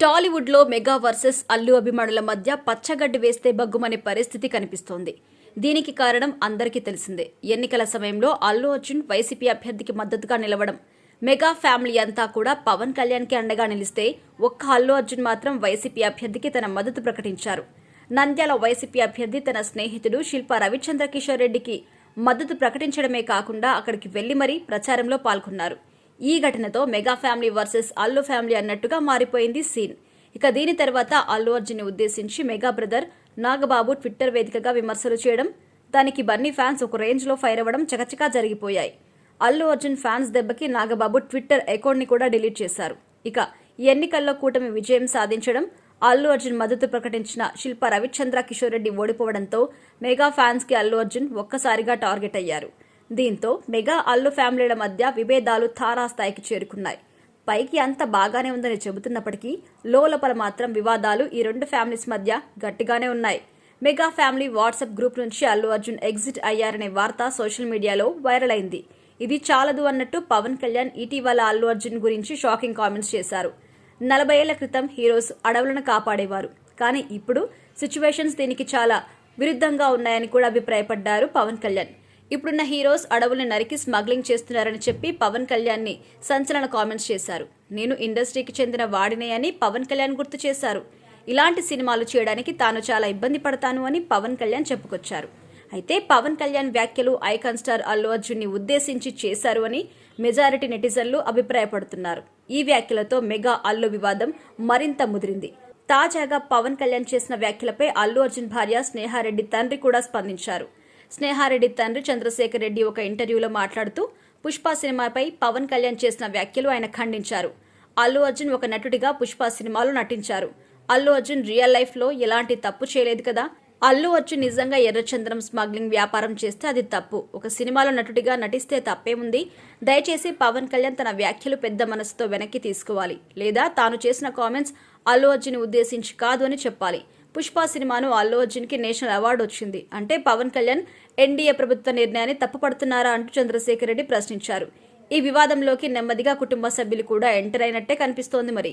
టాలీవుడ్లో mega versus Allu అభిమానుల మధ్య పచ్చగడ్డి వేస్తే బగ్గుమనే పరిస్థితి కనిపిస్తోంది. దీనికి కారణం అందరికీ తెలిసిందే. ఎన్నికల సమయంలో అల్లు అర్జున్ వైసీపీ అభ్యర్థికి మద్దతుగా నిలవడం. మెగా ఫ్యామిలీ అంతా కూడా పవన్ కళ్యాణ్కి అండగా నిలిస్తే ఒక్క అల్లు అర్జున్ మాత్రం వైసీపీ అభ్యర్థికి తన మద్దతు ప్రకటించారు. నంద్యాల వైసీపీ అభ్యర్థి తన స్నేహితుడు శిల్పా రవిచంద్రకిషోర్ రెడ్డికి మద్దతు ప్రకటించడమే కాకుండా అక్కడికి వెళ్లి మరీ ప్రచారంలో పాల్గొన్నారు. ఈ ఘటనతో mega family versus Allu family అన్నట్టుగా మారిపోయింది సీన్. ఇక దీని తర్వాత అల్లు అర్జున్ ని ఉద్దేశించి మెగా బ్రదర్ నాగబాబు ట్విట్టర్ వేదికగా విమర్శలు చేయడం, దానికి బన్నీ ఫ్యాన్స్ ఒక రేంజ్ లో ఫైర్ అవ్వడం చకచకా జరిగిపోయాయి. అల్లు అర్జున్ ఫ్యాన్స్ దెబ్బకి నాగబాబు ట్విట్టర్ అకౌంట్ ని కూడా డిలీట్ చేశారు. ఇక ఎన్నికల్లో కూటమి విజయం సాధించడం, అల్లు అర్జున్ మద్దతు ప్రకటించిన శిల్పా రవిచంద్ర కిషోర్ రెడ్డి ఓడిపోవడంతో మెగా ఫ్యాన్స్ కి అల్లు అర్జున్ ఒక్కసారిగా టార్గెట్ అయ్యారు. దీంతో మెగా అల్లు ఫ్యామిలీల మధ్య విభేదాలు తారాస్థాయికి చేరుకున్నాయి. పైకి అంత బాగానే ఉందని చెబుతున్నప్పటికీ లోపల మాత్రం వివాదాలు ఈ రెండు ఫ్యామిలీస్ మధ్య గట్టిగానే ఉన్నాయి. మెగా ఫ్యామిలీ వాట్సాప్ గ్రూప్ నుంచి అల్లు అర్జున్ ఎగ్జిట్ అయ్యారనే వార్త సోషల్ మీడియాలో వైరల్ అయింది. ఇది చాలదు అన్నట్టు పవన్ కళ్యాణ్ ఇటీవల అల్లు అర్జున్ గురించి షాకింగ్ కామెంట్స్ చేశారు. 40 ఏళ్ల క్రితం హీరోస్ అడవులను కాపాడేవారు, కానీ ఇప్పుడు సిచ్యువేషన్స్ దీనికి చాలా విరుద్ధంగా ఉన్నాయని కూడా అభిప్రాయపడ్డారు పవన్ కళ్యాణ్. ఇప్పుడున్న హీరోస్ అడవుల్ని నరికి స్మగ్లింగ్ చేస్తున్నారని చెప్పి పవన్ కళ్యాణ్ ని సంచలన కామెంట్స్ చేశారు. నేను ఇండస్ట్రీకి చెందిన వాడినే అని పవన్ కళ్యాణ్ గుర్తు చేశారు. ఇలాంటి సినిమాలు చేయడానికి తాను చాలా ఇబ్బంది పడతాను అని పవన్ కళ్యాణ్ చెప్పుకొచ్చారు. అయితే పవన్ కళ్యాణ్ వ్యాఖ్యలు ఐకాన్ స్టార్ అల్లు అర్జున్ ని ఉద్దేశించి చేశారు అని మెజారిటీ నెటిజన్లు అభిప్రాయపడుతున్నారు. ఈ వ్యాఖ్యలతో మెగా అల్లు వివాదం మరింత ముదిరింది. తాజాగా పవన్ కళ్యాణ్ చేసిన వ్యాఖ్యలపై అల్లు అర్జున్ భార్య స్నేహారెడ్డి తండ్రి కూడా స్పందించారు. స్నేహారెడ్డి తండ్రి చంద్రశేఖర్ రెడ్డి ఒక ఇంటర్వ్యూలో మాట్లాడుతూ పుష్ప సినిమాపై పవన్ కళ్యాణ్ చేసిన వ్యాఖ్యలు ఆయన ఖండించారు. అల్లు అర్జున్ ఒక నటుడిగా పుష్ప సినిమాలో నటించారు. అల్లు అర్జున్ రియల్ లైఫ్ లో ఎలాంటి తప్పు చేయలేదు కదా. అల్లు అర్జున్ నిజంగా ఎర్రచంద్రం స్మగ్లింగ్ వ్యాపారం చేస్తే అది తప్పు. ఒక సినిమాలో నటుడిగా నటిస్తే తప్పేముంది. దయచేసి పవన్ కళ్యాణ్ తన వ్యాఖ్యలు పెద్ద మనసుతో వెనక్కి తీసుకోవాలి, లేదా తాను చేసిన కామెంట్స్ అల్లు అర్జున్ ఉద్దేశించి కాదు అని చెప్పాలి. పుష్ప సినిమాను అల్లు అర్జున్ కి నేషనల్ అవార్డు వచ్చింది అంటే పవన్ కళ్యాణ్ ఎన్డీఏ ప్రభుత్వ నిర్ణయాన్ని తప్పుపడుతున్నారా అంటూ చంద్రశేఖర్ రెడ్డి ప్రశ్నించారు. ఈ వివాదంలోకి నెమ్మదిగా కుటుంబ సభ్యులు కూడా ఎంటర్ అయినట్టే కనిపిస్తోంది మరి.